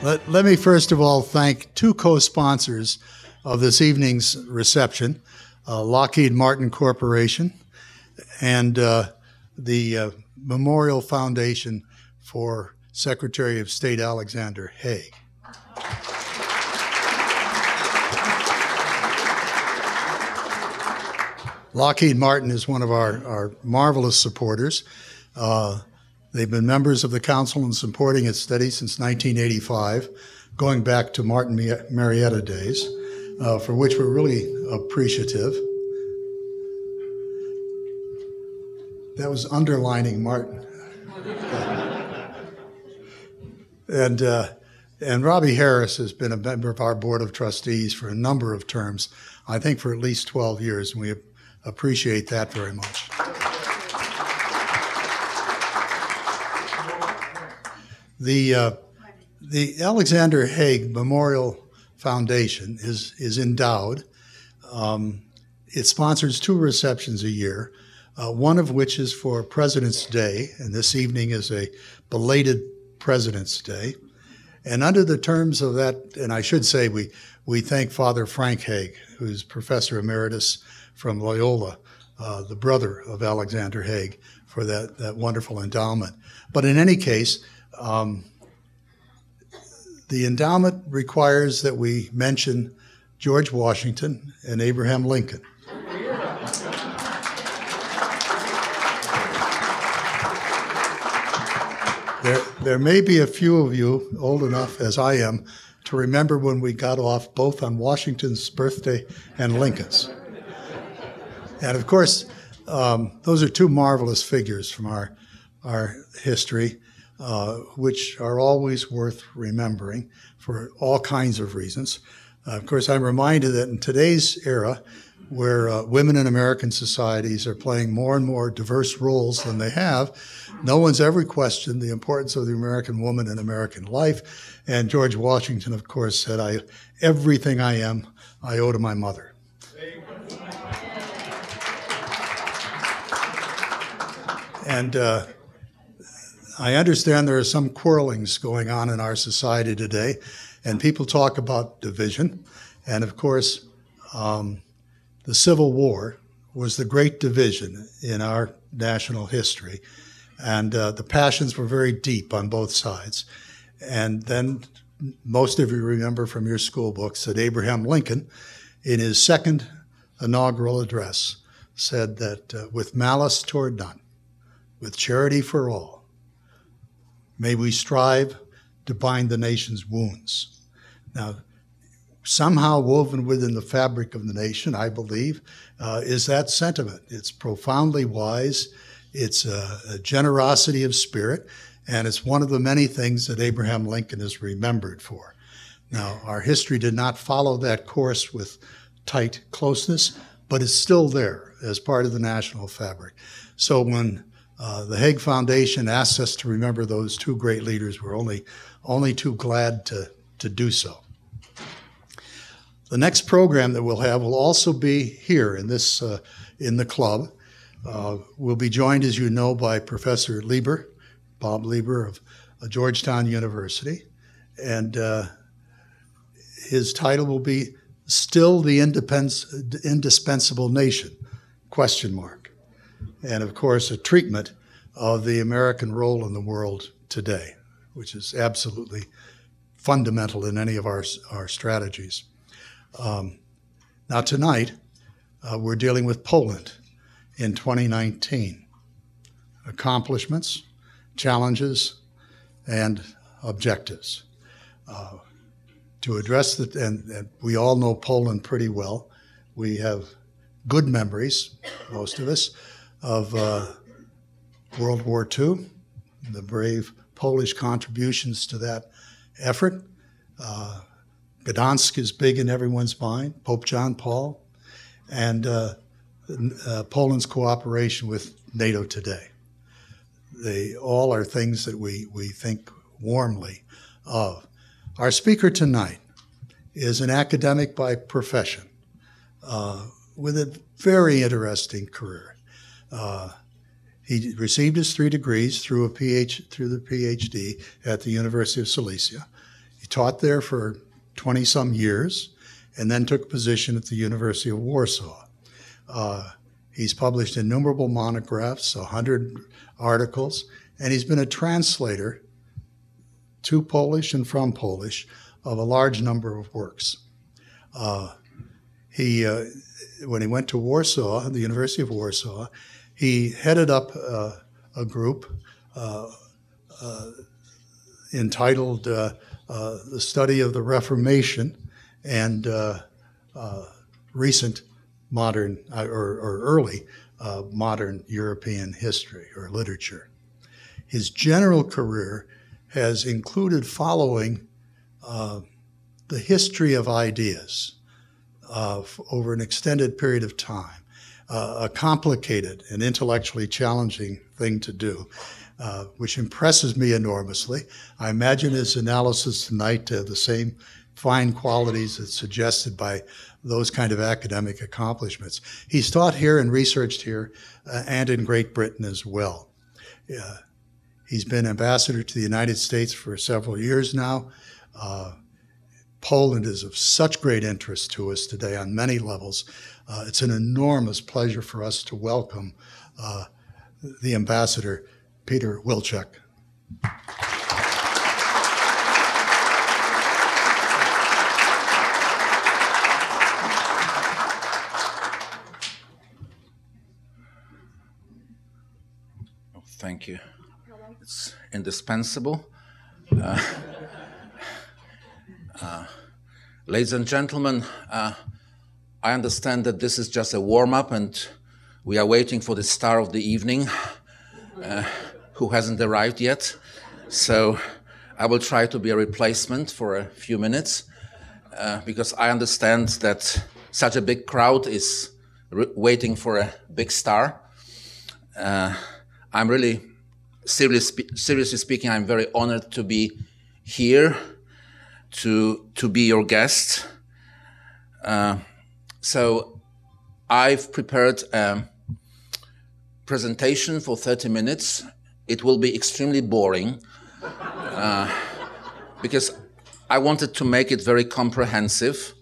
Let me first of all thank two co-sponsors of this evening's reception, Lockheed Martin Corporation and the Memorial Foundation for Secretary of State Alexander Haig. Lockheed Martin is one of our marvelous supporters. They've been members of the Council and supporting its studies since 1985, going back to Martin Marietta days, for which we're really appreciative. That was underlining Martin. And Robbie Harris has been a member of our Board of Trustees for a number of terms, I think for at least 12 years, and we appreciate that very much. The Alexander Haig Memorial Foundation is endowed. It sponsors two receptions a year, one of which is for President's Day, and this evening is a belated President's Day. And under the terms of that, and I should say we thank Father Frank Haig, who's Professor Emeritus from Loyola, the brother of Alexander Haig, for that wonderful endowment. But in any case, the endowment requires that we mention George Washington and Abraham Lincoln. There may be a few of you old enough, as I am, to remember when we got off both on Washington's birthday and Lincoln's. And of course, those are two marvelous figures from our history, which are always worth remembering for all kinds of reasons. Of course, I'm reminded that in today's era, where women in American societies are playing more and more diverse roles than they have, no one's ever questioned the importance of the American woman in American life. And George Washington, of course, said, everything I am, I owe to my mother. And I understand there are some quarrelings going on in our society today, and people talk about division. And of course, the Civil War was the great division in our national history. And the passions were very deep on both sides. And then most of you remember from your school books that Abraham Lincoln, in his second inaugural address, said that with malice toward none, with charity for all, may we strive to bind the nation's wounds. Now, somehow woven within the fabric of the nation, I believe, is that sentiment. It's profoundly wise. It's a generosity of spirit, and it's one of the many things that Abraham Lincoln is remembered for. Now, our history did not follow that course with tight closeness, but it's still there as part of the national fabric. So when the Haig Foundation asks us to remember those two great leaders, we're only too glad to do so. The next program that we'll have will also be here in this in the club. We'll be joined, as you know, by Professor Lieber, Bob Lieber of Georgetown University, and his title will be "Still the Indispensable Nation?" ? And of course, a treatment of the American role in the world today, which is absolutely fundamental in any of our strategies. Now tonight, we're dealing with Poland in 2019. Accomplishments, challenges, and objectives. To address that, and we all know Poland pretty well. We have good memories, most of us, of World War II, the brave Polish contributions to that effort. Gdansk is big in everyone's mind, Pope John Paul, and Poland's cooperation with NATO today. They all are things that we think warmly of. Our speaker tonight is an academic by profession with a very interesting career. He received his 3 degrees through the PhD at the University of Silesia. He taught there for 20-some years and then took a position at the University of Warsaw. He's published innumerable monographs, 100 articles, and he's been a translator to Polish and from Polish of a large number of works. When he went to Warsaw, the University of Warsaw, he headed up a group entitled The Study of the Reformation and Recent Modern or Early Modern European History or Literature. His general career has included following the history of ideas over an extended period of time, a complicated and intellectually challenging thing to do, which impresses me enormously. I imagine his analysis tonight to have the same fine qualities that's suggested by those kind of academic accomplishments. He's taught here and researched here and in Great Britain as well. He's been ambassador to the United States for several years now. Poland is of such great interest to us today on many levels. It's an enormous pleasure for us to welcome the ambassador, Piotr Wilczek. Thank you. It's indispensable. Ladies and gentlemen, I understand that this is just a warm-up and we are waiting for the star of the evening who hasn't arrived yet. So I will try to be a replacement for a few minutes because I understand that such a big crowd is waiting for a big star. I'm really, seriously speaking, I'm very honored to be here, to be your guest. So I've prepared a presentation for 30 minutes. It will be extremely boring because I wanted to make it very comprehensive.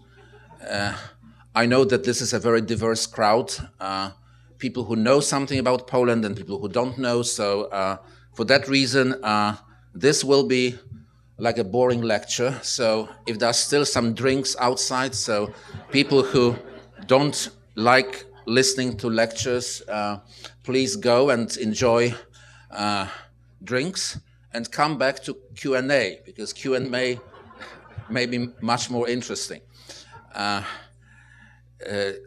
I know that this is a very diverse crowd. People who know something about Poland and people who don't know. So for that reason, this will be like a boring lecture. So if there's still some drinks outside, so people who don't like listening to lectures, please go and enjoy drinks and come back to Q&A because Q&A may be much more interesting.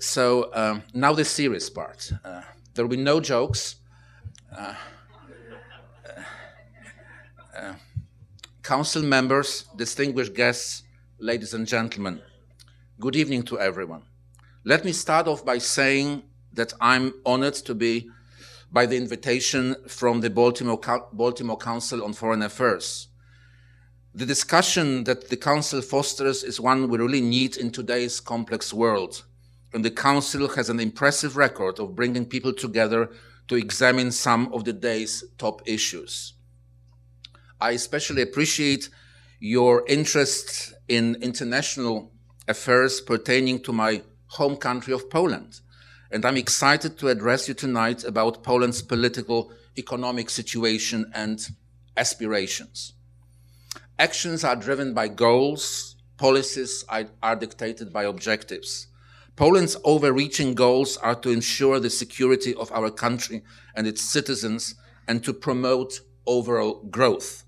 So now the serious part. There will be no jokes. Council members, distinguished guests, ladies and gentlemen, good evening to everyone. Let me start off by saying that I'm honored to be by the invitation from the Baltimore Council on Foreign Affairs. The discussion that the Council fosters is one we really need in today's complex world. And the Council has an impressive record of bringing people together to examine some of the day's top issues. I especially appreciate your interest in international affairs pertaining to my home country of Poland. And I'm excited to address you tonight about Poland's political, economic situation and aspirations. Actions are driven by goals, policies are dictated by objectives. Poland's overreaching goals are to ensure the security of our country and its citizens and to promote overall growth.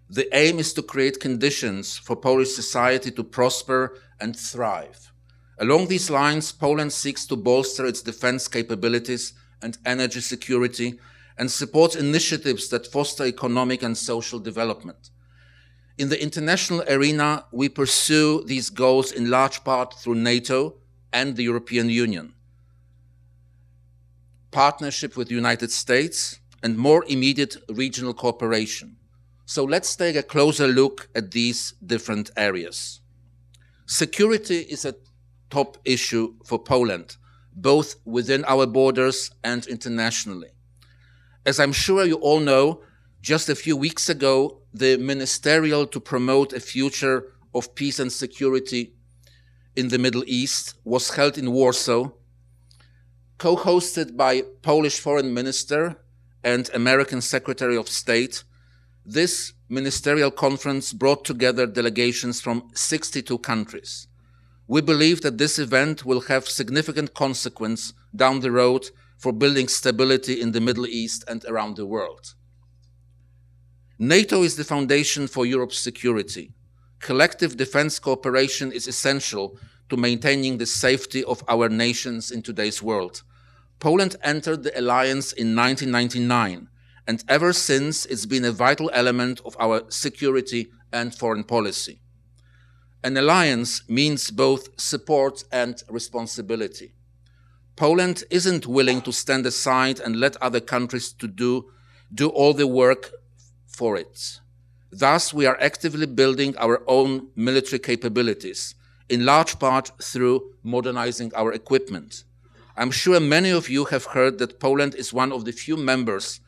The aim is to create conditions for Polish society to prosper and thrive. Along these lines, Poland seeks to bolster its defense capabilities and energy security and supports initiatives that foster economic and social development. In the international arena, we pursue these goals in large part through NATO and the European Union, partnership with the United States, and more immediate regional cooperation. So let's take a closer look at these different areas. Security is a top issue for Poland, both within our borders and internationally. As I'm sure you all know, just a few weeks ago, the Ministerial to Promote a Future of Peace and Security in the Middle East was held in Warsaw, co-hosted by Polish Foreign Minister and American Secretary of State. This ministerial conference brought together delegations from 62 countries. We believe that this event will have significant consequence down the road for building stability in the Middle East and around the world. NATO is the foundation for Europe's security. Collective defense cooperation is essential to maintaining the safety of our nations in today's world. Poland entered the alliance in 1999, and ever since it's been a vital element of our security and foreign policy. An alliance means both support and responsibility. Poland isn't willing to stand aside and let other countries do all the work for it. Thus, we are actively building our own military capabilities, in large part through modernizing our equipment. I'm sure many of you have heard that Poland is one of the few members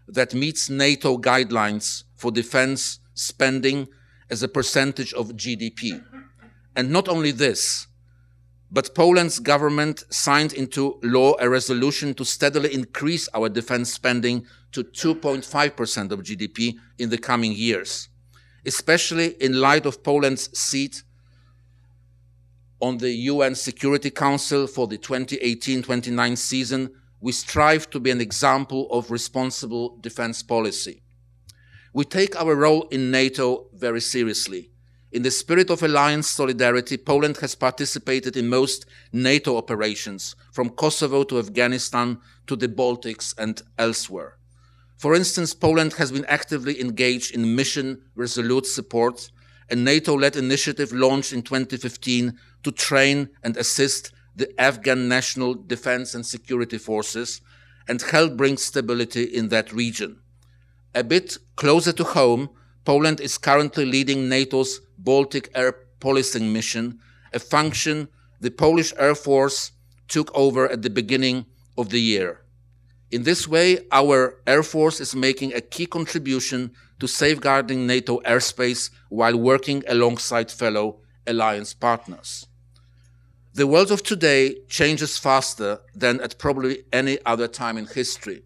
that meets NATO guidelines for defense spending as a percentage of GDP. And not only this, but Poland's government signed into law a resolution to steadily increase our defense spending to 2.5% of GDP in the coming years. Especially in light of Poland's seat on the UN Security Council for the 2018-29 season, we strive to be an example of responsible defense policy. We take our role in NATO very seriously. In the spirit of alliance solidarity, Poland has participated in most NATO operations, from Kosovo to Afghanistan to the Baltics and elsewhere. For instance, Poland has been actively engaged in Mission Resolute support, a NATO-led initiative launched in 2015 to train and assist the Afghan National Defense and Security Forces and help bring stability in that region. A bit closer to home, Poland is currently leading NATO's Baltic Air Policing Mission, a function the Polish Air Force took over at the beginning of the year. In this way, our Air Force is making a key contribution to safeguarding NATO airspace while working alongside fellow alliance partners. The world of today changes faster than at probably any other time in history.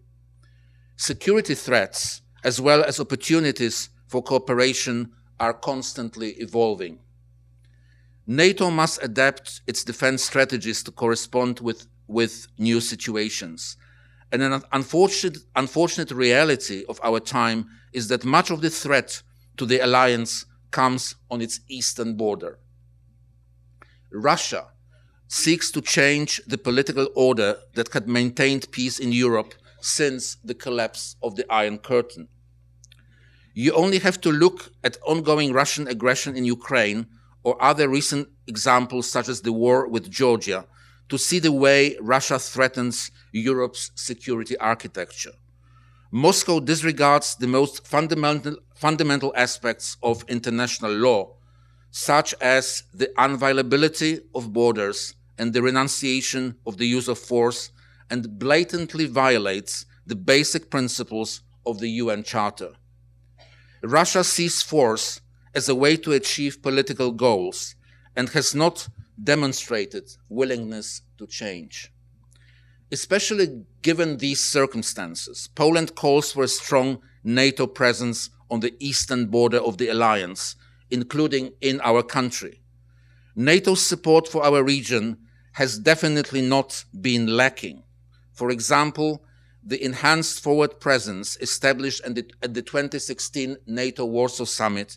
Security threats, as well as opportunities for cooperation, are constantly evolving. NATO must adapt its defense strategies to correspond with new situations. And an unfortunate reality of our time is that much of the threat to the alliance comes on its eastern border. Russia seeks to change the political order that had maintained peace in Europe since the collapse of the Iron Curtain. You only have to look at ongoing Russian aggression in Ukraine or other recent examples such as the war with Georgia to see the way Russia threatens Europe's security architecture. Moscow disregards the most fundamental aspects of international law, such as the inviolability of borders and the renunciation of the use of force, and blatantly violates the basic principles of the UN Charter. Russia sees force as a way to achieve political goals and has not demonstrated willingness to change. Especially given these circumstances, Poland calls for a strong NATO presence on the eastern border of the alliance, including in our country. NATO's support for our region has definitely not been lacking. For example, the enhanced forward presence established at the 2016 NATO Warsaw Summit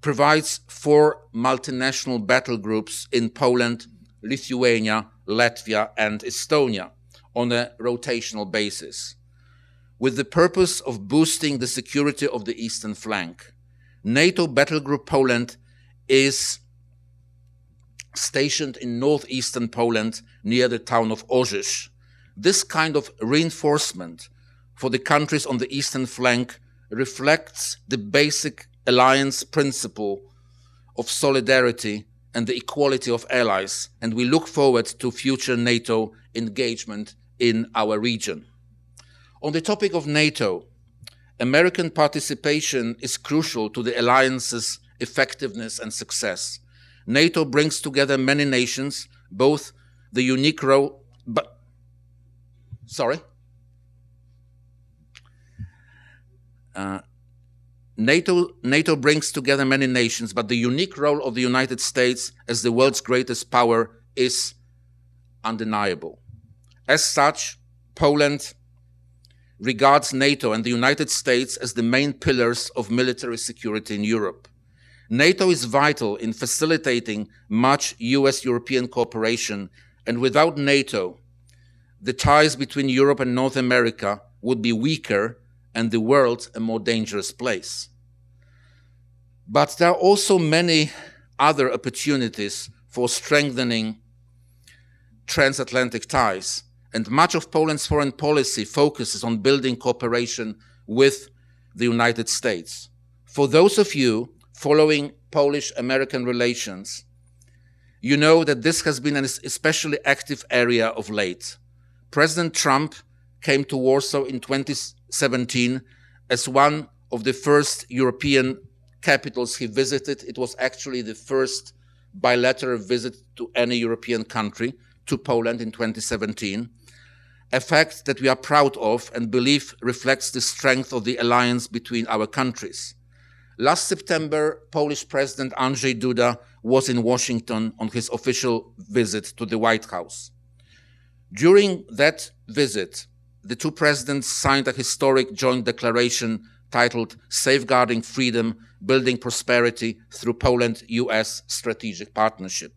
provides 4 multinational battle groups in Poland, Lithuania, Latvia, and Estonia on a rotational basis, with the purpose of boosting the security of the eastern flank. NATO Battle Group Poland is stationed in northeastern Poland near the town of Orzysz. This kind of reinforcement for the countries on the eastern flank reflects the basic alliance principle of solidarity and the equality of allies, and we look forward to future NATO engagement in our region. On the topic of NATO, American participation is crucial to the alliance's effectiveness, and success. NATO brings together many nations, both the unique role, NATO brings together many nations, but the unique role of the United States as the world's greatest power is undeniable. As such, Poland regards NATO and the United States as the main pillars of military security in Europe. NATO is vital in facilitating much US-European cooperation, and without NATO, the ties between Europe and North America would be weaker and the world a more dangerous place. But there are also many other opportunities for strengthening transatlantic ties, and much of Poland's foreign policy focuses on building cooperation with the United States. For those of you following Polish-American relations, you know that this has been an especially active area of late. President Trump came to Warsaw in 2017 as one of the first European capitals he visited. It was actually the first bilateral visit to any European country, to Poland in 2017, a fact that we are proud of and believe reflects the strength of the alliance between our countries. Last September, Polish President Andrzej Duda was in Washington on his official visit to the White House. During that visit, the two presidents signed a historic joint declaration titled Safeguarding Freedom, Building Prosperity Through Poland-US Strategic Partnership.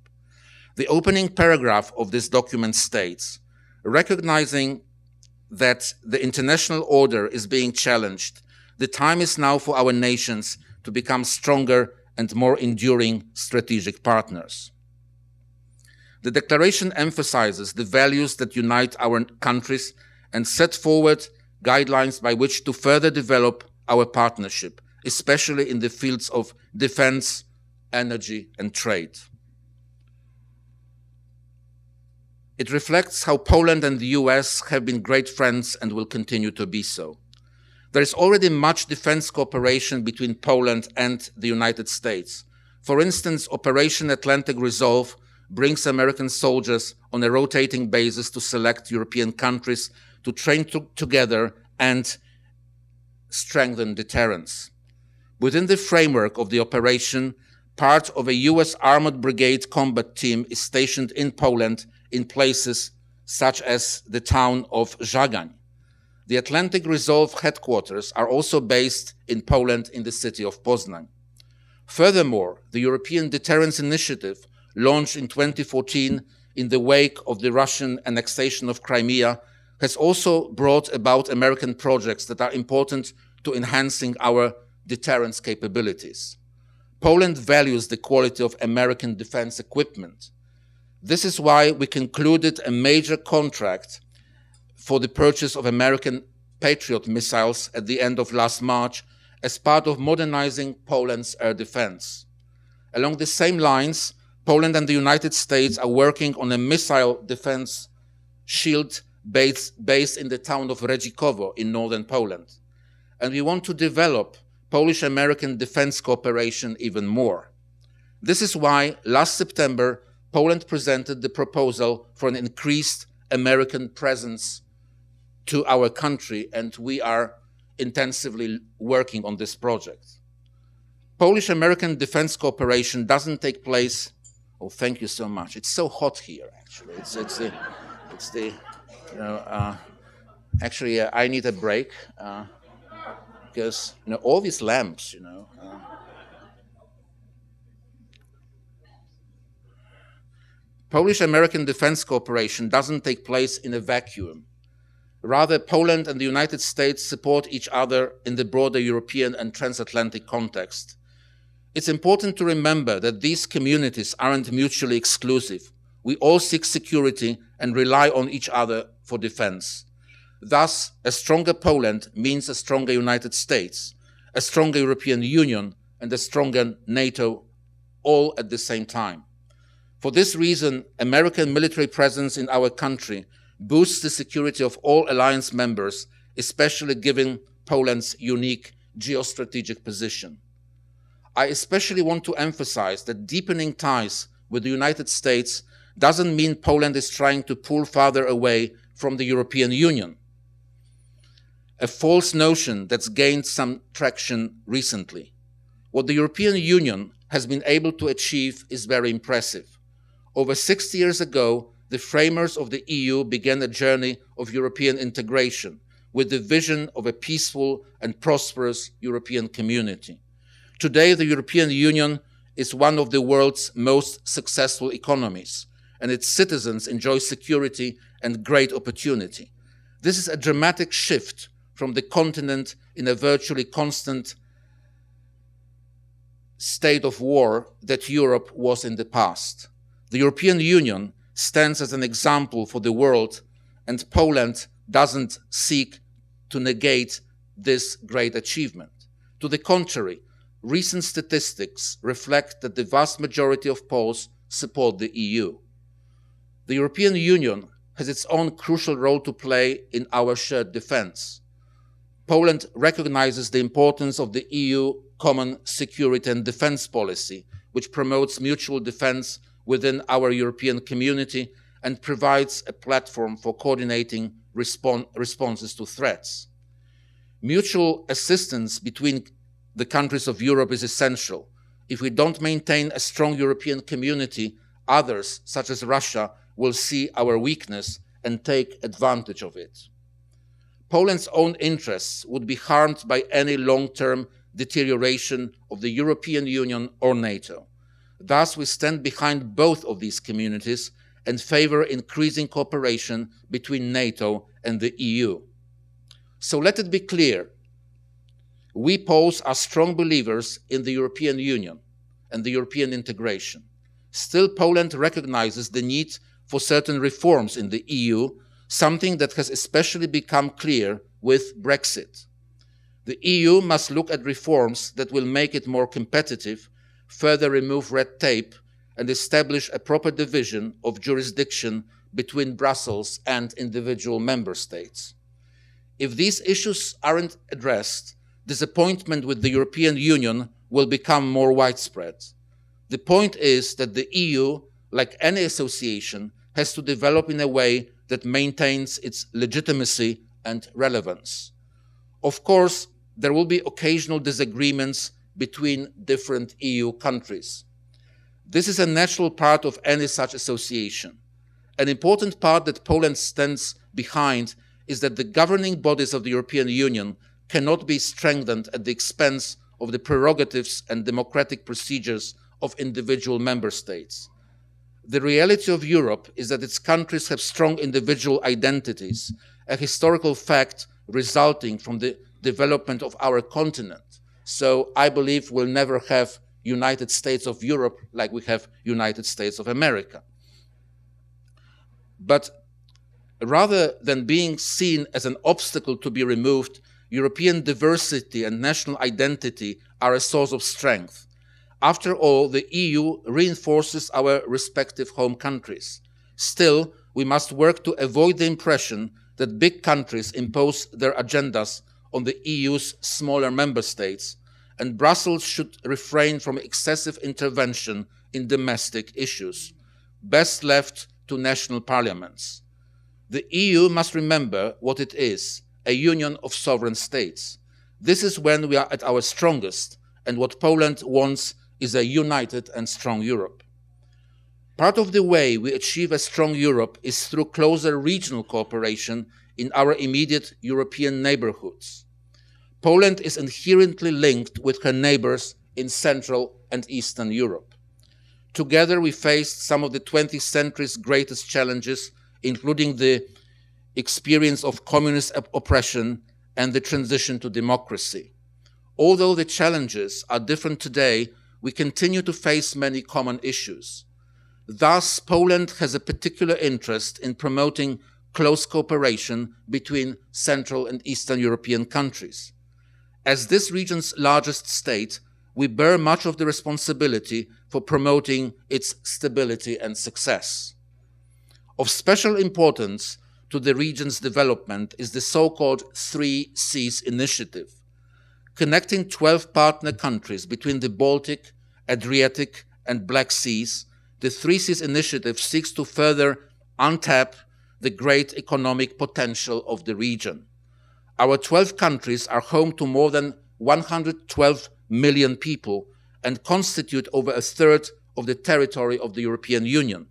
The opening paragraph of this document states, recognizing that the international order is being challenged, the time is now for our nations to become stronger and more enduring strategic partners. The declaration emphasizes the values that unite our countries and set forward guidelines by which to further develop our partnership, especially in the fields of defense, energy, and trade. It reflects how Poland and the US have been great friends and will continue to be so. There is already much defense cooperation between Poland and the United States. For instance, Operation Atlantic Resolve brings American soldiers on a rotating basis to select European countries to train together and strengthen deterrence. Within the framework of the operation, part of a US Armored Brigade combat team is stationed in Poland in places such as the town of Żagań. The Atlantic Resolve headquarters are also based in Poland in the city of Poznań. Furthermore, the European Deterrence Initiative, launched in 2014 in the wake of the Russian annexation of Crimea, has also brought about American projects that are important to enhancing our deterrence capabilities. Poland values the quality of American defense equipment. This is why we concluded a major contract for the purchase of American Patriot missiles at the end of last March as part of modernizing Poland's air defense. Along the same lines, Poland and the United States are working on a missile defense shield based in the town of Redzikowo in northern Poland. And we want to develop Polish-American defense cooperation even more. This is why last September, Poland presented the proposal for an increased American presence to our country, and we are intensively working on this project. Polish-American defense cooperation doesn't take place. Oh, thank you so much. It's so hot here, actually. Actually, I need a break because all these lamps, Polish-American defense cooperation doesn't take place in a vacuum. Rather, Poland and the United States support each other in the broader European and transatlantic context. It's important to remember that these communities aren't mutually exclusive. We all seek security and rely on each other for defense. Thus, a stronger Poland means a stronger United States, a stronger European Union, and a stronger NATO, all at the same time. For this reason, American military presence in our country boosts the security of all alliance members, especially given Poland's unique geostrategic position. I especially want to emphasize that deepening ties with the United States doesn't mean Poland is trying to pull farther away from the European Union, a false notion that's gained some traction recently. What the European Union has been able to achieve is very impressive. Over 60 years ago, the framers of the EU began a journey of European integration with the vision of a peaceful and prosperous European community. Today, the European Union is one of the world's most successful economies, and its citizens enjoy security and great opportunity. This is a dramatic shift from the continent in a virtually constant state of war that Europe was in the past. The European Union stands as an example for the world, and Poland doesn't seek to negate this great achievement. To the contrary, recent statistics reflect that the vast majority of Poles support the EU. The European Union has its own crucial role to play in our shared defense. Poland recognizes the importance of the EU common security and defense policy, which promotes mutual defense within our European community and provides a platform for coordinating responses to threats. Mutual assistance between the countries of Europe is essential. If we don't maintain a strong European community, others, such as Russia, will see our weakness and take advantage of it. Poland's own interests would be harmed by any long-term deterioration of the European Union or NATO. Thus, we stand behind both of these communities and favor increasing cooperation between NATO and the EU. So let it be clear, we Poles are strong believers in the European Union and the European integration. Still, Poland recognizes the need for certain reforms in the EU, something that has especially become clear with Brexit. The EU must look at reforms that will make it more competitive, further remove red tape, and establish a proper division of jurisdiction between Brussels and individual member states. If these issues aren't addressed, disappointment with the European Union will become more widespread. The point is that the EU, like any association, has to develop in a way that maintains its legitimacy and relevance. Of course, there will be occasional disagreements between different EU countries. This is a natural part of any such association. An important part that Poland stands behind is that the governing bodies of the European Union cannot be strengthened at the expense of the prerogatives and democratic procedures of individual member states. The reality of Europe is that its countries have strong individual identities, a historical fact resulting from the development of our continent. So I believe we'll never have United States of Europe like we have United States of America. But rather than being seen as an obstacle to be removed, European diversity and national identity are a source of strength. After all, the EU reinforces our respective home countries. Still, we must work to avoid the impression that big countries impose their agendas on the EU's smaller member states, and Brussels should refrain from excessive intervention in domestic issues, best left to national parliaments. The EU must remember what it is, a union of sovereign states. This is when we are at our strongest, and what Poland wants is a united and strong Europe. Part of the way we achieve a strong Europe is through closer regional cooperation in our immediate European neighborhoods. Poland is inherently linked with her neighbors in Central and Eastern Europe. Together we faced some of the 20th century's greatest challenges, including the experience of communist oppression and the transition to democracy. Although the challenges are different today, we continue to face many common issues. Thus, Poland has a particular interest in promoting close cooperation between Central and Eastern European countries. As this region's largest state, we bear much of the responsibility for promoting its stability and success. Of special importance to the region's development is the so-called 3 Cs initiative: connecting 12 partner countries between the Baltic, Adriatic, and Black Seas, the Three Seas Initiative seeks to further untap the great economic potential of the region. Our 12 countries are home to more than 112 million people and constitute over a third of the territory of the European Union.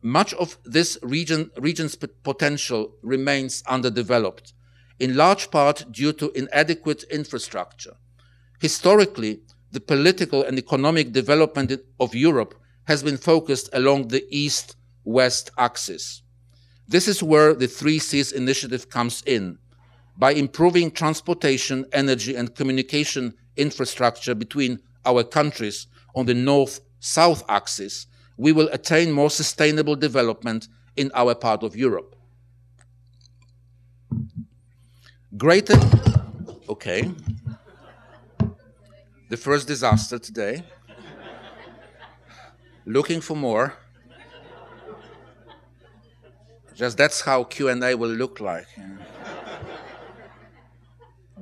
Much of this region's potential remains underdeveloped, in large part due to inadequate infrastructure. Historically, the political and economic development of Europe has been focused along the east-west axis. This is where the Three Seas Initiative comes in. By improving transportation, energy, and communication infrastructure between our countries on the north-south axis, we will attain more sustainable development in our part of Europe. Okay. The first disaster today. Looking for more. Just that's how Q&A will look like.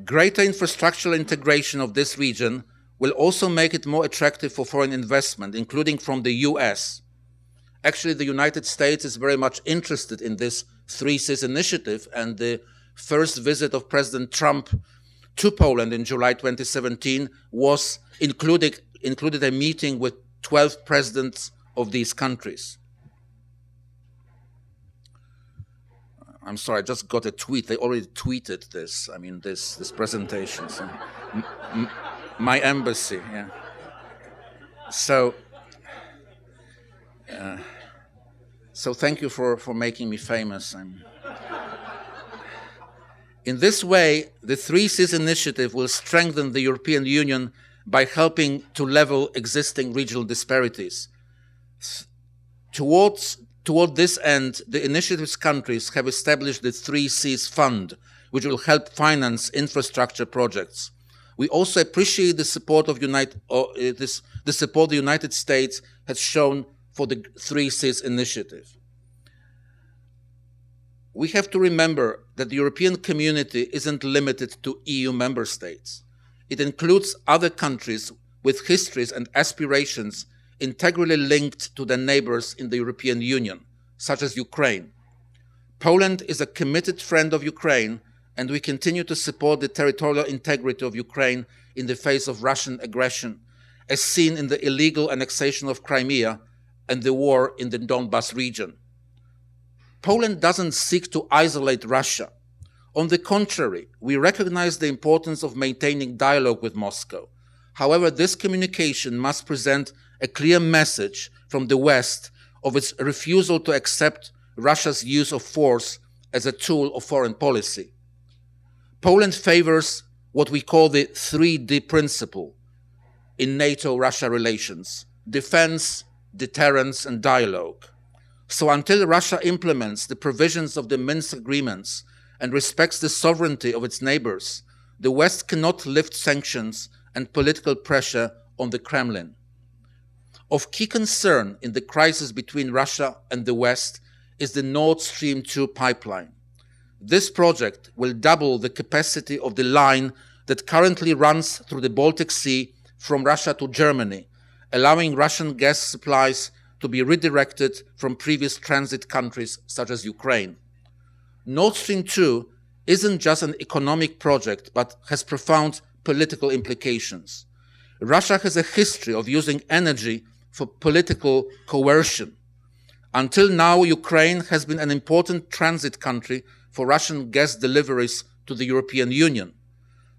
Greater infrastructural integration of this region will also make it more attractive for foreign investment, including from the US. Actually, the United States is very much interested in this Three Seas Initiative, and the first visit of President Trump to Poland in July 2017 was included a meeting with 12 presidents of these countries. I'm sorry, I just got a tweet. They already tweeted this. I mean, this presentation. So, my embassy, yeah. So thank you for making me famous. In this way, the Three Seas Initiative will strengthen the European Union by helping to level existing regional disparities. Toward this end, the initiative's countries have established the Three Seas Fund, which will help finance infrastructure projects. We also appreciate the support of the support the United States has shown for the Three Seas Initiative. We have to remember that the European community isn't limited to EU member states. It includes other countries with histories and aspirations integrally linked to their neighbors in the European Union, such as Ukraine. Poland is a committed friend of Ukraine, and we continue to support the territorial integrity of Ukraine in the face of Russian aggression, as seen in the illegal annexation of Crimea and the war in the Donbas region. Poland doesn't seek to isolate Russia. On the contrary, we recognize the importance of maintaining dialogue with Moscow. However, this communication must present a clear message from the West of its refusal to accept Russia's use of force as a tool of foreign policy. Poland favors what we call the 3D principle in NATO-Russia relations: defense, deterrence, and dialogue. So until Russia implements the provisions of the Minsk agreements and respects the sovereignty of its neighbors, the West cannot lift sanctions and political pressure on the Kremlin. Of key concern in the crisis between Russia and the West is the Nord Stream 2 pipeline. This project will double the capacity of the line that currently runs through the Baltic Sea from Russia to Germany, allowing Russian gas supplies to be redirected from previous transit countries such as Ukraine. Nord Stream 2 isn't just an economic project, but has profound political implications. Russia has a history of using energy for political coercion. Until now, Ukraine has been an important transit country for Russian gas deliveries to the European Union.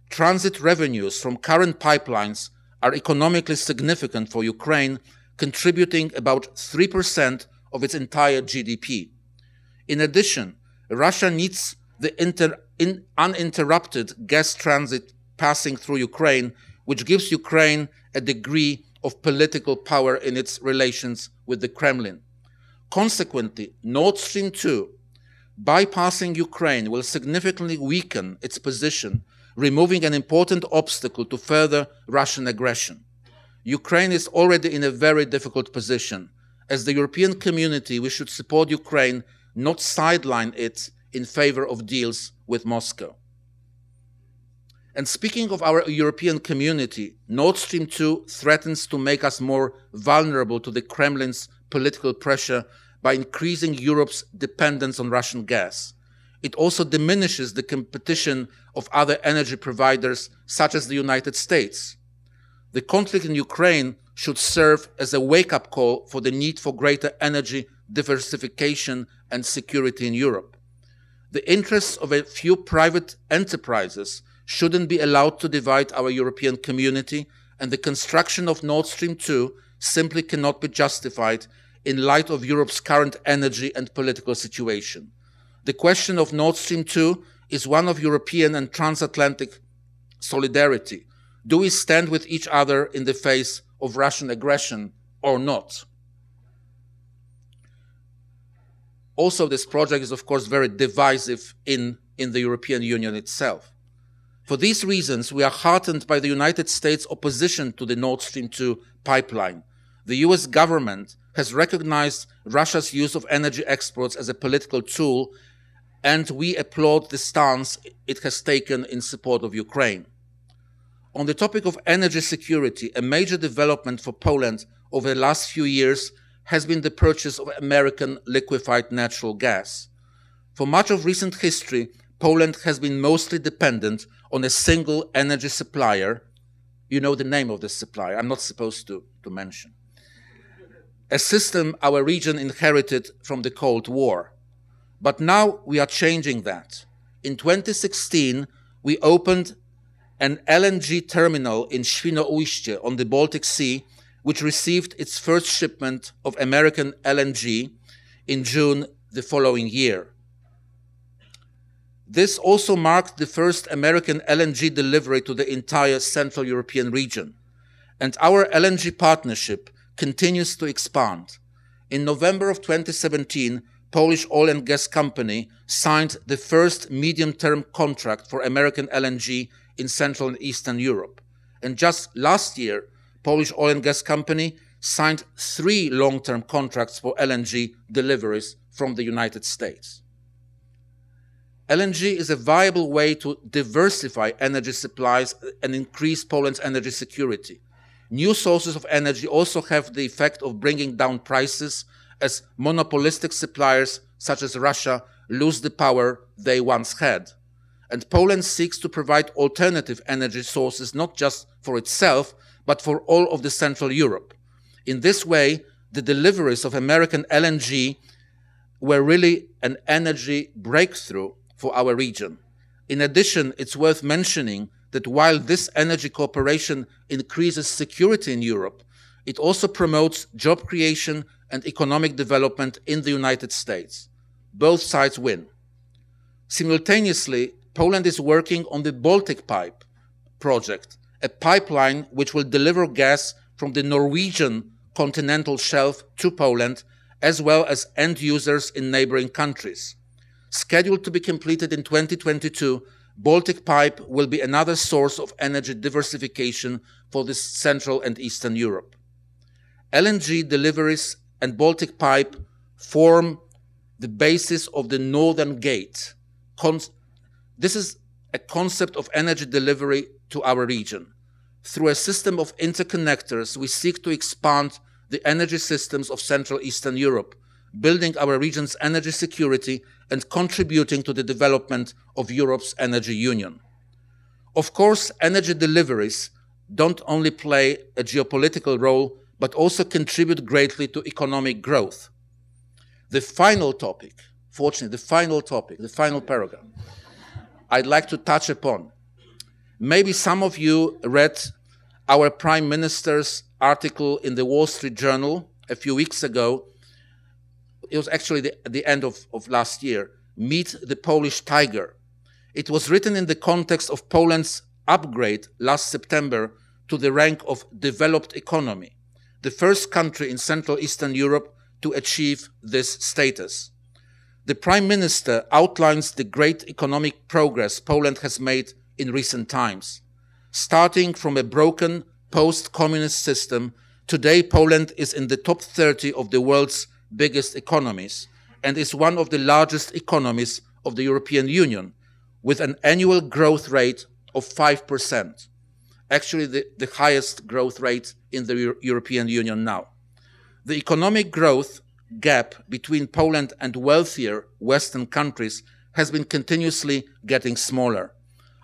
Transit revenues from current pipelines are economically significant for Ukraine, contributing about 3% of its entire GDP. In addition, Russia needs the uninterrupted gas transit passing through Ukraine, which gives Ukraine a degree of political power in its relations with the Kremlin. Consequently, Nord Stream 2, bypassing Ukraine, will significantly weaken its position, removing an important obstacle to further Russian aggression. Ukraine is already in a very difficult position. As the European community, we should support Ukraine, not sideline it in favor of deals with Moscow. And speaking of our European community, Nord Stream 2 threatens to make us more vulnerable to the Kremlin's political pressure by increasing Europe's dependence on Russian gas. It also diminishes the competition of other energy providers, such as the United States. The conflict in Ukraine should serve as a wake-up call for the need for greater energy diversification and security in Europe. The interests of a few private enterprises shouldn't be allowed to divide our European community, and the construction of Nord Stream 2 simply cannot be justified in light of Europe's current energy and political situation. The question of Nord Stream 2 is one of European and transatlantic solidarity. Do we stand with each other in the face of Russian aggression or not? Also, this project is, of course, very divisive in the European Union itself. For these reasons, we are heartened by the United States' opposition to the Nord Stream 2 pipeline. The US government has recognized Russia's use of energy exports as a political tool, and we applaud the stance it has taken in support of Ukraine. On the topic of energy security, a major development for Poland over the last few years has been the purchase of American liquefied natural gas. For much of recent history, Poland has been mostly dependent on a single energy supplier. You know the name of this supplier, I'm not supposed to mention. A system our region inherited from the Cold War. But now we are changing that. In 2016, we opened an LNG terminal in Świnoujście on the Baltic Sea, which received its first shipment of American LNG in June the following year. This also marked the first American LNG delivery to the entire Central European region. And our LNG partnership continues to expand. In November of 2017, Polish oil and gas company signed the first medium-term contract for American LNG in Central and Eastern Europe. And just last year, Polish oil and gas company signed 3 long-term contracts for LNG deliveries from the United States. LNG is a viable way to diversify energy supplies and increase Poland's energy security. New sources of energy also have the effect of bringing down prices as monopolistic suppliers such as Russia lose the power they once had. And Poland seeks to provide alternative energy sources not just for itself, but for all of the Central Europe. In this way, the deliveries of American LNG were really an energy breakthrough for our region. In addition, it's worth mentioning that while this energy cooperation increases security in Europe, it also promotes job creation and economic development in the United States. Both sides win. Simultaneously, Poland is working on the Baltic Pipe project, a pipeline which will deliver gas from the Norwegian continental shelf to Poland, as well as end users in neighboring countries. Scheduled to be completed in 2022, Baltic Pipe will be another source of energy diversification for this Central and Eastern Europe. LNG deliveries and Baltic Pipe form the basis of the Northern Gate. This is a concept of energy delivery to our region. Through a system of interconnectors, we seek to expand the energy systems of Central Eastern Europe, building our region's energy security and contributing to the development of Europe's energy union. Of course, energy deliveries don't only play a geopolitical role, but also contribute greatly to economic growth. The final topic, fortunately, the final paragraph, I'd like to touch upon. Maybe some of you read our Prime Minister's article in the Wall Street Journal a few weeks ago. It was actually at the end of last year. Meet the Polish Tiger. It was written in the context of Poland's upgrade last September to the rank of developed economy, the first country in Central Eastern Europe to achieve this status. The Prime Minister outlines the great economic progress Poland has made in recent times. Starting from a broken post-communist system, today Poland is in the top 30 of the world's biggest economies and is one of the largest economies of the European Union, with an annual growth rate of 5%, actually the highest growth rate in the European Union now. The economic growth gap between Poland and wealthier Western countries has been continuously getting smaller.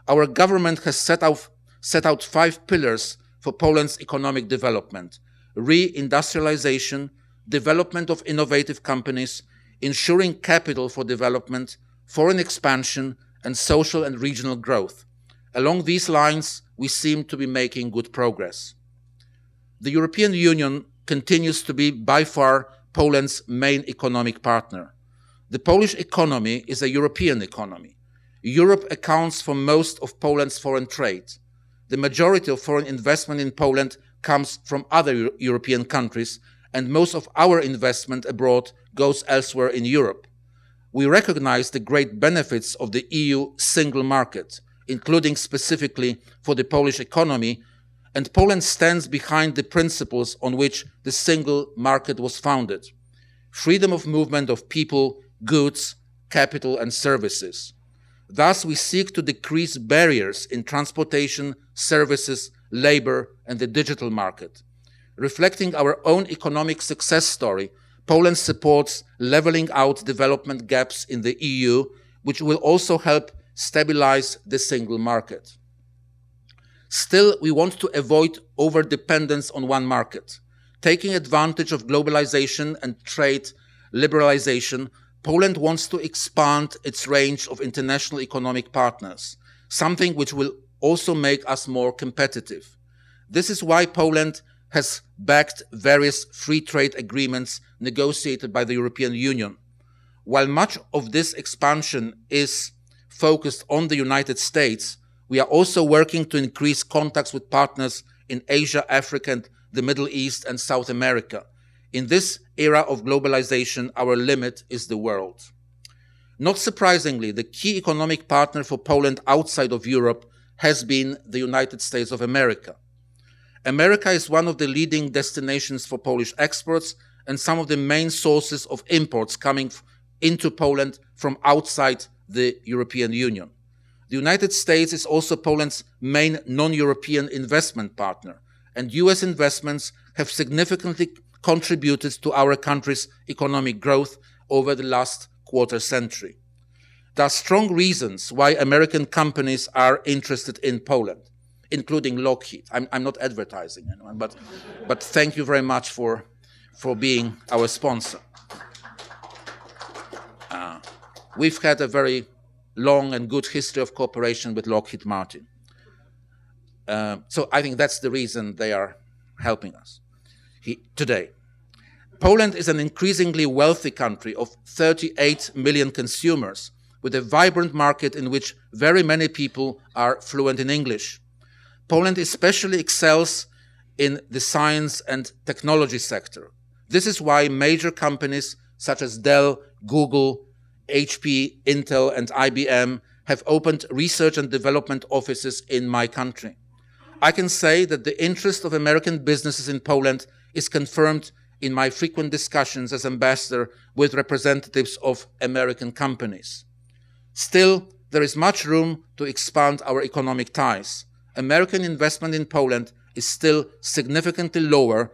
Our government has set out 5 pillars for Poland's economic development: re-industrialization, development of innovative companies, ensuring capital for development, foreign expansion, and social and regional growth. Along these lines, we seem to be making good progress. The European Union continues to be by far Poland's main economic partner. The Polish economy is a European economy. Europe accounts for most of Poland's foreign trade. The majority of foreign investment in Poland comes from other European countries, and most of our investment abroad goes elsewhere in Europe. We recognize the great benefits of the EU single market, including specifically for the Polish economy, and Poland stands behind the principles on which the single market was founded: freedom of movement of people, goods, capital, and services. Thus, we seek to decrease barriers in transportation, services, labor, and the digital market. Reflecting our own economic success story, Poland supports leveling out development gaps in the EU, which will also help stabilize the single market. Still, we want to avoid over-dependence on one market. Taking advantage of globalization and trade liberalization, Poland wants to expand its range of international economic partners, something which will also make us more competitive. This is why Poland has backed various free trade agreements negotiated by the European Union. While much of this expansion is focused on the United States, we are also working to increase contacts with partners in Asia, Africa, and the Middle East and South America. In this era of globalization, our limit is the world. Not surprisingly, the key economic partner for Poland outside of Europe has been the United States of America. America is one of the leading destinations for Polish exports and some of the main sources of imports coming into Poland from outside the European Union. The United States is also Poland's main non-European investment partner, and US investments have significantly contributed to our country's economic growth over the last quarter century. There are strong reasons why American companies are interested in Poland, including Lockheed. I'm not advertising anyone, but thank you very much for being our sponsor. We've had a very long and good history of cooperation with Lockheed Martin. So I think that's the reason they are helping us today. Poland is an increasingly wealthy country of 38 million consumers with a vibrant market in which very many people are fluent in English. Poland especially excels in the science and technology sector. This is why major companies such as Dell, Google, HP, Intel, and IBM have opened research and development offices in my country. I can say that the interest of American businesses in Poland is confirmed in my frequent discussions as ambassador with representatives of American companies. Still, there is much room to expand our economic ties. American investment in Poland is still significantly lower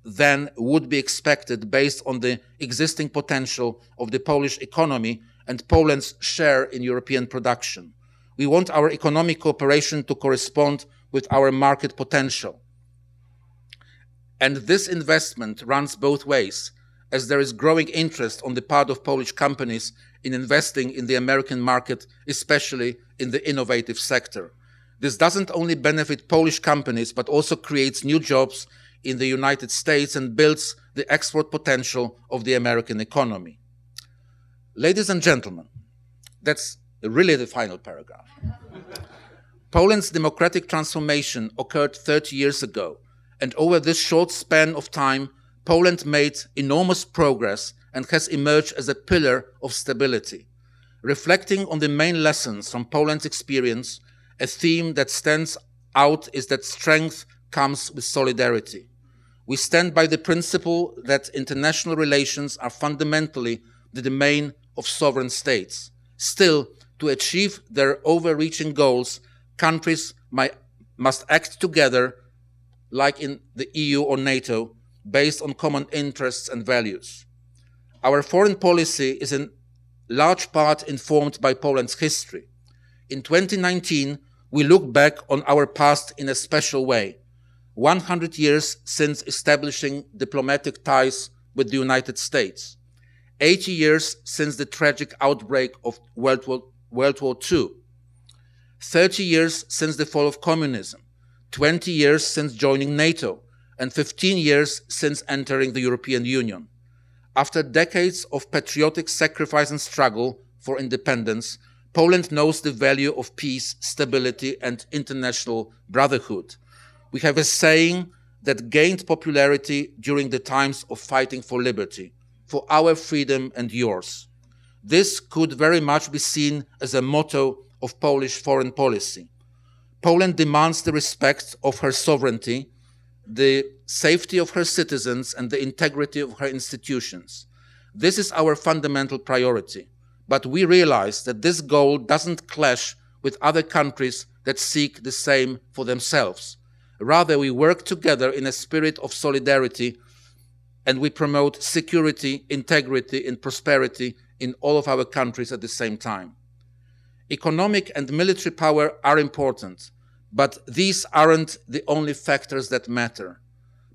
than would be expected based on the existing potential of the Polish economy and Poland's share in European production. We want our economic cooperation to correspond with our market potential. And this investment runs both ways, as there is growing interest on the part of Polish companies in investing in the American market, especially in the innovative sector. This doesn't only benefit Polish companies, but also creates new jobs in the United States and builds the export potential of the American economy. Ladies and gentlemen, that's really the final paragraph. Poland's democratic transformation occurred 30 years ago, and over this short span of time, Poland made enormous progress and has emerged as a pillar of stability. Reflecting on the main lessons from Poland's experience, a theme that stands out is that strength comes with solidarity. We stand by the principle that international relations are fundamentally the domain of sovereign states. Still, to achieve their overreaching goals, countries must act together, like in the EU or NATO, based on common interests and values. Our foreign policy is in large part informed by Poland's history. In 2019, we look back on our past in a special way. 100 years since establishing diplomatic ties with the United States. 80 years since the tragic outbreak of World War II. 30 years since the fall of communism. 20 years since joining NATO. And 15 years since entering the European Union. After decades of patriotic sacrifice and struggle for independence, Poland knows the value of peace, stability, and international brotherhood. We have a saying that gained popularity during the times of fighting for liberty, for our freedom and yours. This could very much be seen as a motto of Polish foreign policy. Poland demands the respect of her sovereignty, the safety of her citizens, and the integrity of her institutions. This is our fundamental priority. But we realize that this goal doesn't clash with other countries that seek the same for themselves. Rather, we work together in a spirit of solidarity, and we promote security, integrity, and prosperity in all of our countries at the same time. Economic and military power are important, but these aren't the only factors that matter.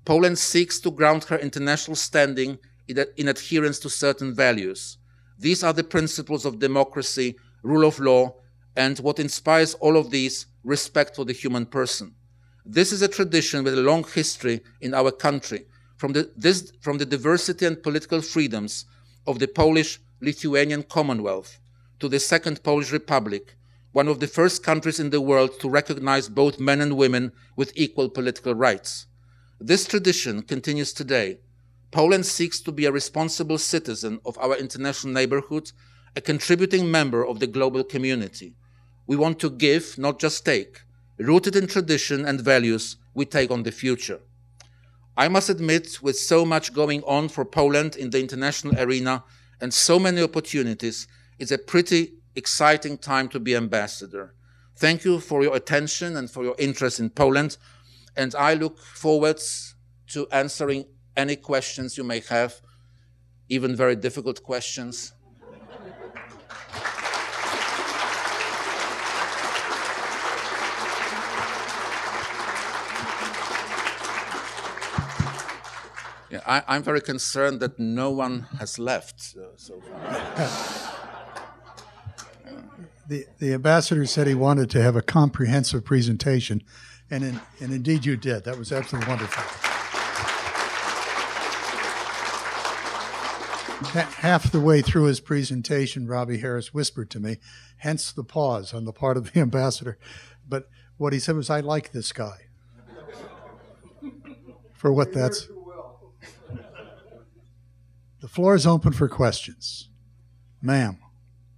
Poland seeks to ground her international standing in adherence to certain values. These are the principles of democracy, rule of law, and what inspires all of these, respect for the human person. This is a tradition with a long history in our country, from the diversity and political freedoms of the Polish-Lithuanian Commonwealth to the Second Polish Republic, one of the first countries in the world to recognize both men and women with equal political rights. This tradition continues today. Poland seeks to be a responsible citizen of our international neighborhood, a contributing member of the global community. We want to give, not just take. Rooted in tradition and values, we take on the future. I must admit, with so much going on for Poland in the international arena and so many opportunities, it's a pretty exciting time to be ambassador. Thank you for your attention and for your interest in Poland, and I look forward to answering any questions you may have, even very difficult questions. Yeah, I'm very concerned that no one has left so far. The ambassador said he wanted to have a comprehensive presentation, and indeed you did. That was absolutely wonderful. Half the way through his presentation, Robbie Harris whispered to me, hence the pause on the part of the ambassador. But what he said was, I like this guy. For what that's... The floor is open for questions. Ma'am.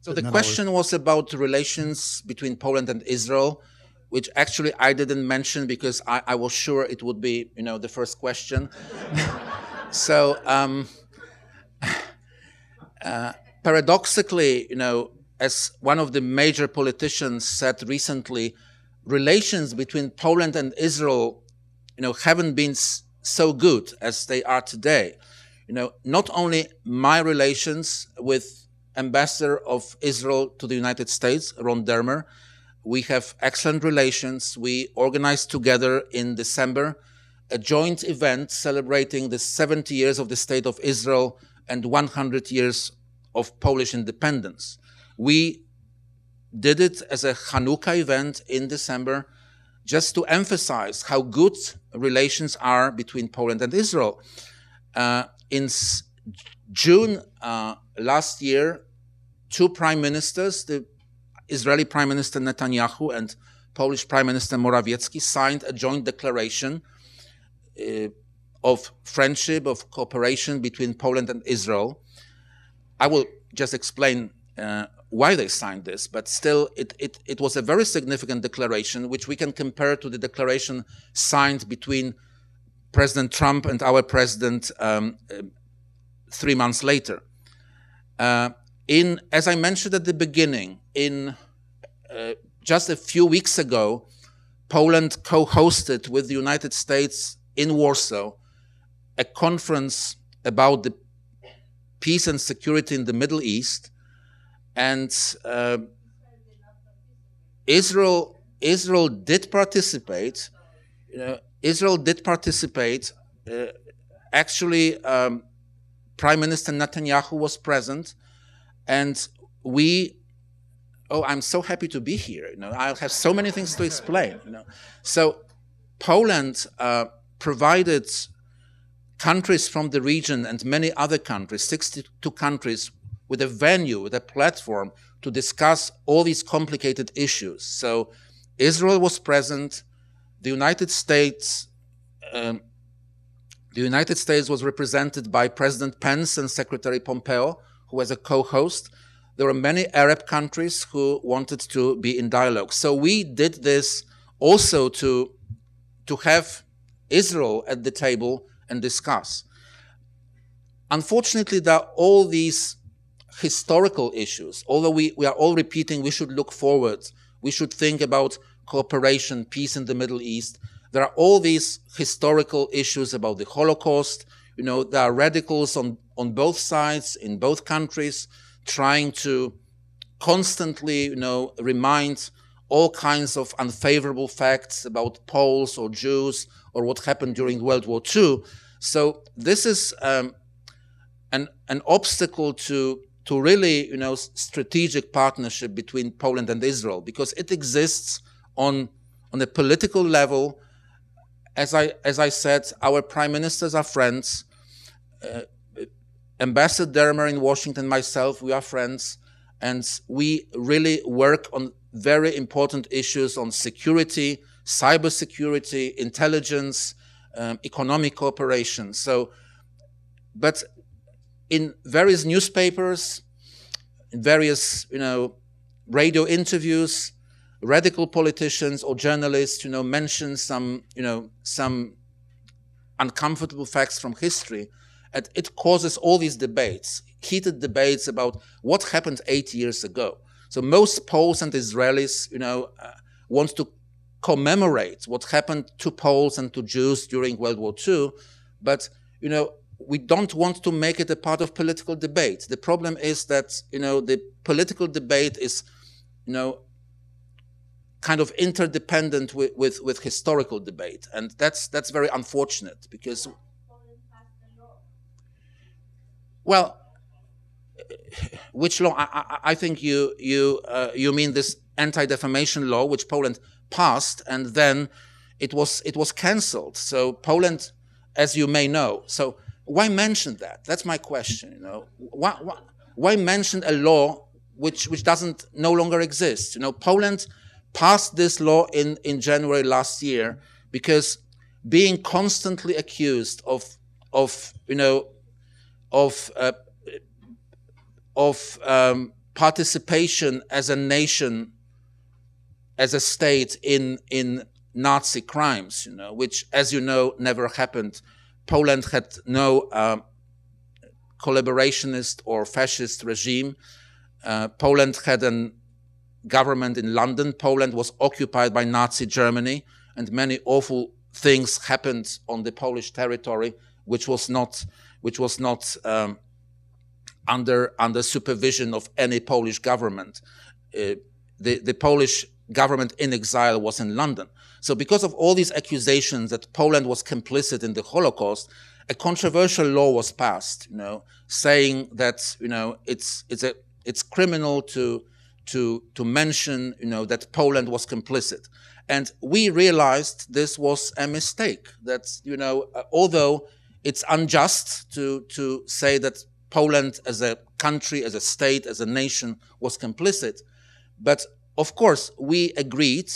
So the question was about relations between Poland and Israel, which actually I didn't mention because I was sure it would be, the first question. So paradoxically, as one of the major politicians said recently, relations between Poland and Israel, haven't been so good as they are today. Not only my relations with Ambassador of Israel to the United States, Ron Dermer, we have excellent relations. We organized together in December a joint event celebrating the 70 years of the State of Israel and 100 years of Polish independence. We did it as a Hanukkah event in December just to emphasize how good relations are between Poland and Israel. In June last year, two prime ministers, the Israeli Prime Minister Netanyahu and Polish Prime Minister Morawiecki, signed a joint declaration of friendship, of cooperation between Poland and Israel. I will just explain why they signed this, but still it was a very significant declaration, which we can compare to the declaration signed between President Trump and our president 3 months later. As I mentioned at the beginning, in just a few weeks ago, Poland co-hosted with the United States in Warsaw a conference about the peace and security in the Middle East, and Israel did participate. Israel did participate. Actually, Prime Minister Netanyahu was present, and I'm so happy to be here. I'll have so many things to explain. So Poland provided countries from the region and many other countries, 62 countries, with a venue, with a platform to discuss all these complicated issues. So Israel was present. The United States was represented by President Pence and Secretary Pompeo, who was a co-host. There were many Arab countries who wanted to be in dialogue. So we did this also to have Israel at the table and discuss. Unfortunately, there are all these historical issues. Although we are all repeating we should look forward, we should think about cooperation, peace in the Middle East. There are all these historical issues about the Holocaust. There are radicals on both sides, in both countries, trying to constantly, remind all kinds of unfavorable facts about Poles or Jews or what happened during World War II. So this is an obstacle to really, strategic partnership between Poland and Israel, because it exists on a political level. As I said, our prime ministers are friends. Ambassador Dermer in Washington, myself, we are friends, and we really work on very important issues on security, cybersecurity, intelligence, economic cooperation. So, but in various newspapers, in various, radio interviews, radical politicians or journalists, mention some uncomfortable facts from history, and it causes all these debates, heated debates about what happened 8 years ago. So most Poles and Israelis, want to commemorate what happened to Poles and to Jews during World War II, but we don't want to make it a part of political debate. The problem is that the political debate is kind of interdependent with historical debate, and that's very unfortunate, because well, which law? I think you mean this anti-defamation law, which Poland passed, and then it was cancelled. So Poland, as you may know, so why mention that? That's my question. Why mention a law which doesn't no longer exist? Poland passed this law in January last year because being constantly accused of participation as a nation, as a state in Nazi crimes, which, as you know, never happened. Poland had no collaborationist or fascist regime. Poland had a government in London. Poland was occupied by Nazi Germany, and many awful things happened on the Polish territory, which was not under supervision of any Polish government. The Polish government in exile was in London. So because of all these accusations that Poland was complicit in the Holocaust, a controversial law was passed, saying that it's criminal to mention that Poland was complicit. And we realized this was a mistake, that although it's unjust to say that Poland as a country, as a state, as a nation was complicit, but of course we agreed,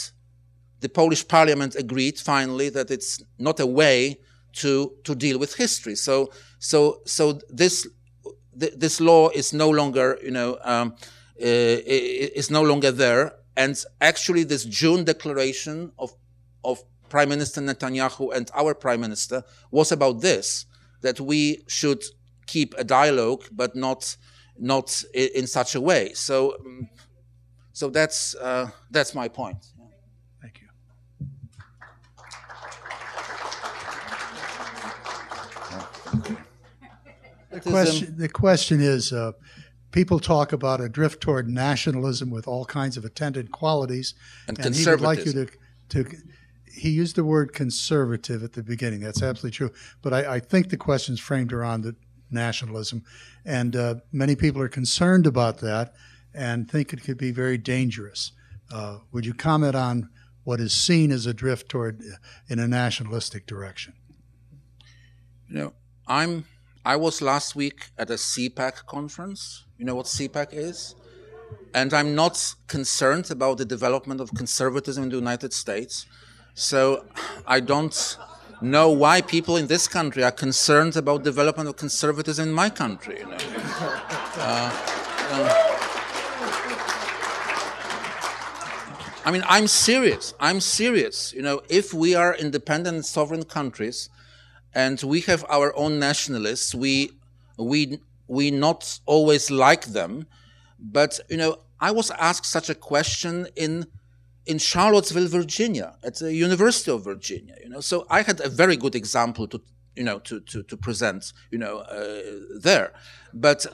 the Polish parliament agreed finally that it's not a way to deal with history. So this law is no longer is no longer there. And actually this June declaration of Prime Minister Netanyahu and our Prime Minister was about this, that we should keep a dialogue, but not in such a way. So So that's my point. Thank you. The question is, people talk about a drift toward nationalism with all kinds of attendant qualities, and he would like you to he used the word conservative at the beginning. That's absolutely true. But I think the question's framed around the nationalism, and many people are concerned about that and think it could be very dangerous. Would you comment on what is seen as a drift toward in a nationalistic direction? You know, I was last week at a CPAC conference. You know what CPAC is? And I'm not concerned about the development of conservatism in the United States. So I don't know why people in this country are concerned about development of conservatism in my country. You know? I mean, I'm serious. You know, if we are independent and sovereign countries, and we have our own nationalists, we not always like them, but you know, I was asked such a question in Charlottesville, Virginia, at the University of Virginia. You know, so I had a very good example to present. You know, there, but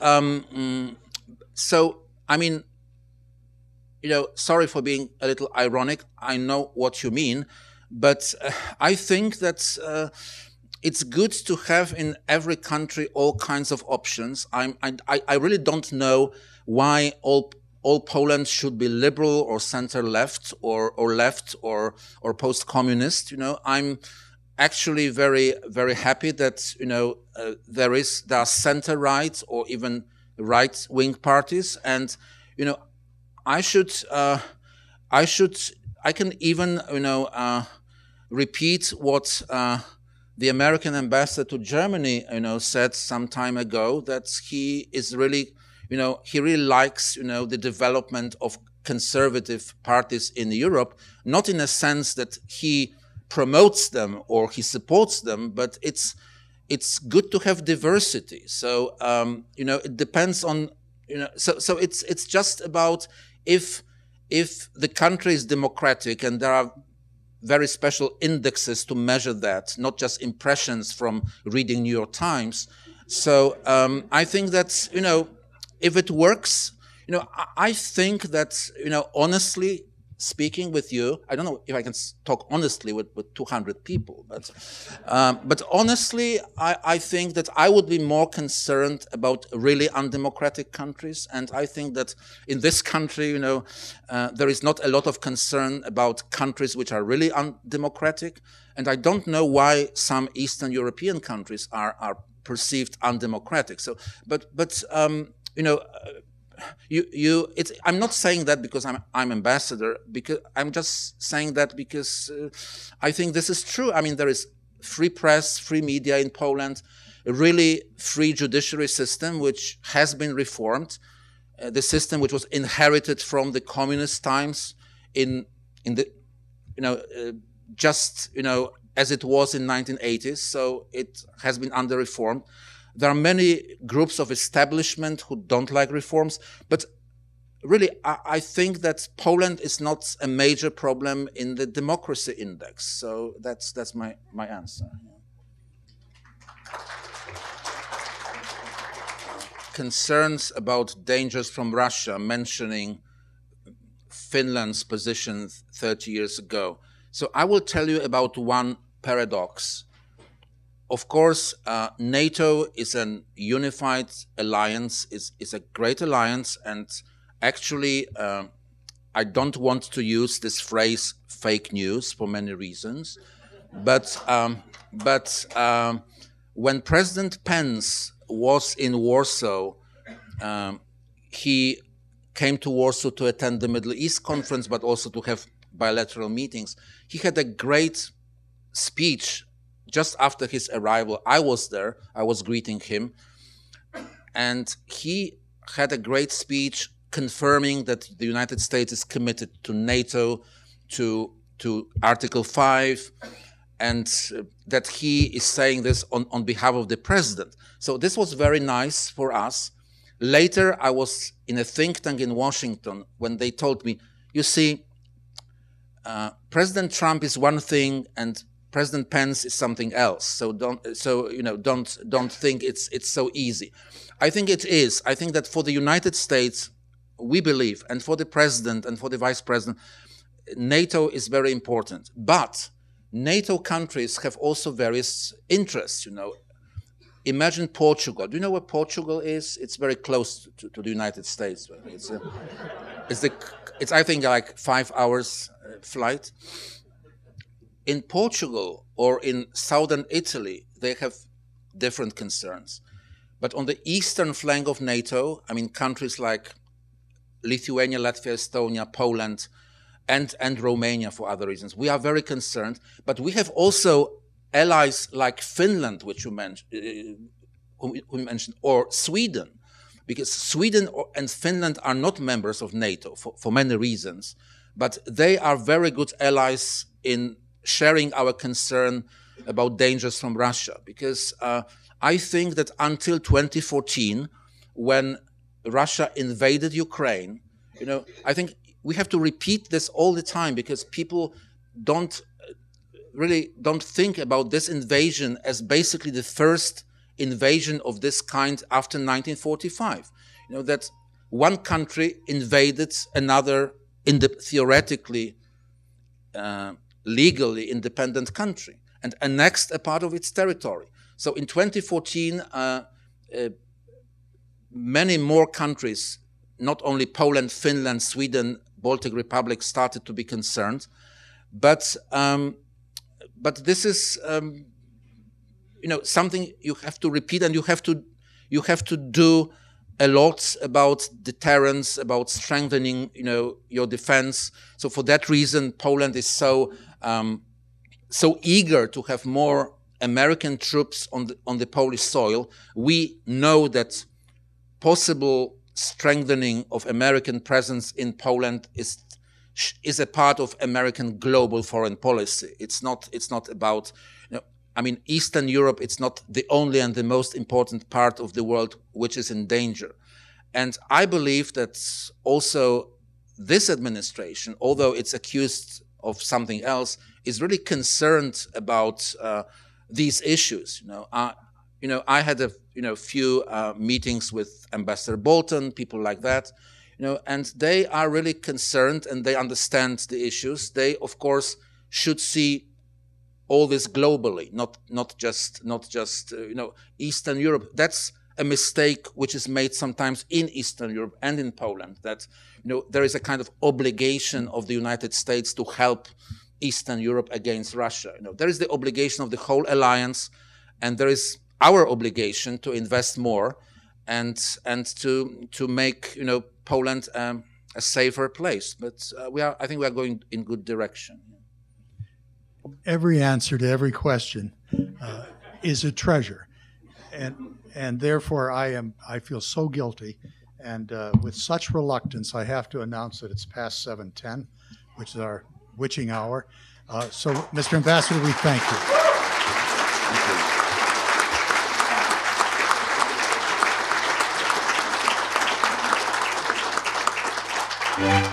so I mean, you know, sorry for being a little ironic. I know what you mean, but I think that it's good to have in every country all kinds of options. I really don't know why all Poland should be liberal or center left or left or post-communist. You know, I'm actually very, very happy that, you know, there are center right or even right wing parties, and you know, I can even, you know, repeat what the American ambassador to Germany, you know, said some time ago, that he is really, you know, he really likes, you know, the development of conservative parties in Europe, not in a sense that he promotes them or he supports them, but it's good to have diversity. So you know, it depends on, you know, so it's just about if the country is democratic, and there are very special indexes to measure that, not just impressions from reading New York Times. So I think that, you know, if it works, you know, I think that, you know, honestly speaking with you, I don't know if I can talk honestly with 200 people, but honestly, I think that I would be more concerned about really undemocratic countries. And I think that in this country, you know, there is not a lot of concern about countries which are really undemocratic. And I don't know why some Eastern European countries are perceived undemocratic. So, but you know, I'm not saying that because I'm ambassador, because I'm just saying that because I think this is true. I mean, there is free press, free media in Poland, a really free judiciary system which has been reformed, the system which was inherited from the communist times in the, you know, just, you know, as it was in 1980s. So it has been under reform. There are many groups of establishment who don't like reforms, but really, I think that Poland is not a major problem in the democracy index. So that's my answer. Concerns about dangers from Russia, mentioning Finland's position 30 years ago. So I will tell you about one paradox. Of course, NATO is an unified alliance, is a great alliance, and actually, I don't want to use this phrase "fake news" for many reasons, but when President Pence was in Warsaw, he came to Warsaw to attend the Middle East conference, but also to have bilateral meetings. He had a great speech. Just after his arrival, I was there. I was greeting him. And he had a great speech confirming that the United States is committed to NATO, to Article 5, and that he is saying this on behalf of the president. So this was very nice for us. Later, I was in a think tank in Washington when they told me, you see, President Trump is one thing and President Pence is something else. So don't think it's so easy. I think it is. I think that for the United States, we believe, and for the president and for the vice president, NATO is very important. But NATO countries have also various interests. Imagine Portugal. Do you know where Portugal is? It's very close to the United States. It's I think like 5 hours flight. In Portugal or in southern Italy, they have different concerns. But on the eastern flank of NATO, I mean, countries like Lithuania, Latvia, Estonia, Poland, and Romania for other reasons, we are very concerned. But we have also allies like Finland, which you mentioned, or Sweden, because Sweden and Finland are not members of NATO for many reasons, but they are very good allies in sharing our concern about dangers from Russia. Because I think that until 2014, when Russia invaded Ukraine, I think we have to repeat this all the time, because people don't think about this invasion as basically the first invasion of this kind after 1945. That one country invaded another theoretically, legally independent country and annexed a part of its territory. So in 2014, many more countries, not only Poland, Finland, Sweden, Baltic Republic, started to be concerned, but this is something you have to repeat, and you have to do a lot about deterrence, about strengthening your defense. So for that reason, Poland is so eager to have more American troops on the Polish soil. We know that possible strengthening of American presence in Poland is a part of American global foreign policy. It's not about, Eastern Europe, it's not the only and the most important part of the world which is in danger. And I believe that also this administration, although it's accused of something else, is really concerned about these issues. I had a few meetings with Ambassador Bolton, people like that, and they are really concerned and they understand the issues. They, of course, should see all this globally, not just Eastern Europe. That's a mistake which is made sometimes in Eastern Europe and in Poland, that there is a kind of obligation of the United States to help Eastern Europe against Russia. There is the obligation of the whole alliance, and there is our obligation to invest more and to make Poland a safer place. But I think we are going in good direction. Every answer to every question is a treasure, and therefore I feel so guilty, and with such reluctance I have to announce that it's past 7:10, which is our witching hour. So, Mr. Ambassador, we thank you. Thank you.